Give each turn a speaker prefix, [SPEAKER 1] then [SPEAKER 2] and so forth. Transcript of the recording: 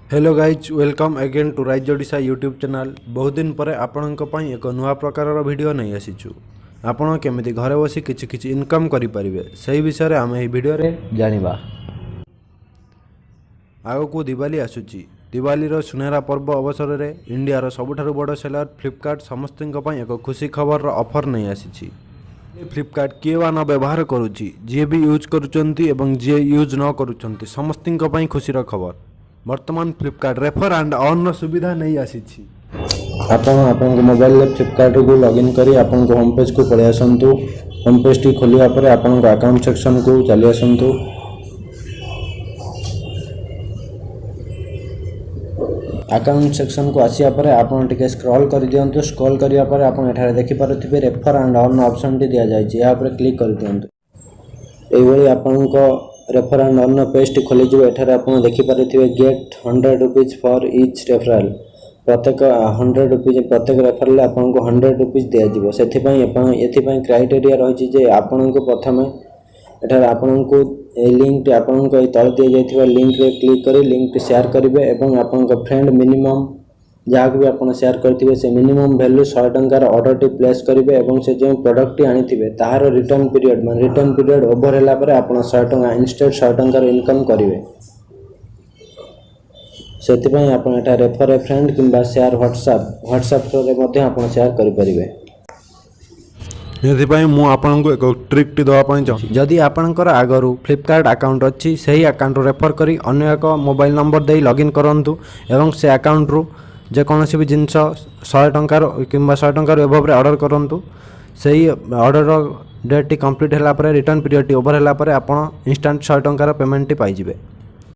[SPEAKER 1] Hello guys welcome again to Rise Odisha YouTube channel. बहुत दिन पर आपणक एक नुआ प्रकार वीडियो नहीं आसीचु। आपण केमिति घरे बसी किछि इनकम करि परिबे सही विषय आम ए वीडियो रे जानिबा। आगकू दिवाली आसुची। दिवाली सुनहरा पर्व अवसर में इंडिया सबुठारु बड़ सेलर फ्लिपकार्ट समस्त एक खुशी खबर ऑफर नहीं आसी। फ्लिपकार्ट किए वा न व्यवहार करुच्ची जी भी यूज करुचंती एवं जी यूज न करुचंती समस्त खुशीर खबर। वर्तमान फ्लिपकार्ट रेफर एंड अर्न सुविधा नहीं आसी। आपण मोबाइल फ्लिपकार्ट को लॉगिन करी आपण होम पेज को पलि आसतु। होम पेज टी खोलिया पर आपण अकाउंट सेक्शन को चली आसतु। अकाउंट सेक्शन को आसिया पर आपण टिके स्क्रॉल कर दियंतु। स्क्रॉल करिया पर आपण एठारे देखि पारुथिबे रेफर एंड अर्न ऑप्शन टी दिया जायछि। या पर क्लिक कर दियंतु। एई भली आपनको रेफर एंड अर्न पेज टी खोली जिवो। एठारे आपण देखि पारुथिबे get 100 rupees for each referral. प्रत्येक 100 रुपीज प्रत्येक रेफरल आपनको 100 रुपीज दिया जिवो। सेथि पई आपण एथि पई क्राइटेरिया रहिछि जे आपनको प्रथमे एठारे आपनको ए लिंक टी आपनको ए तळ दिया जायथिबा लिंक रे क्लिक करी लिंक टी शेयर करिवे एवं आपनको फ्रेंड मिनिमम जहाँ भी आप शेयर करते से मिनिमम वैल्यू 100 टंकार ऑर्डर टी प्लेस करेंगे और से जो प्रोडक्ट टी आनी तार रिटर्न पीरियड मान रिटर्न पीरियड ओवर है आप 100 टंका इंस्टेड 100 टंकार इनकम करेंगे। से आप रेफर ए फ्रेंड किंबा शेयर व्हाट्सएप रे आप शेयर करेंगे। ये मुझे एक ट्रिक टी दवाई चाहूँ। जदि आपणकर आगु फ्लिपकार्ट अकाउंट अच्छी से अकाउंट रेफर करी अन्य एक मोबाइल नंबर दे लॉगिन करूँ एवं से अकाउंट रू जेकोसी भी जिनस 100 टंकार कि 100 टंकार एभव ऑर्डर करूँ। से ऑर्डर डेट टी कंप्लीट है रिटर्न पीरियड टी ओवर है आप इंस्टांट 100 टंकार पेमेंट टी पाइबे।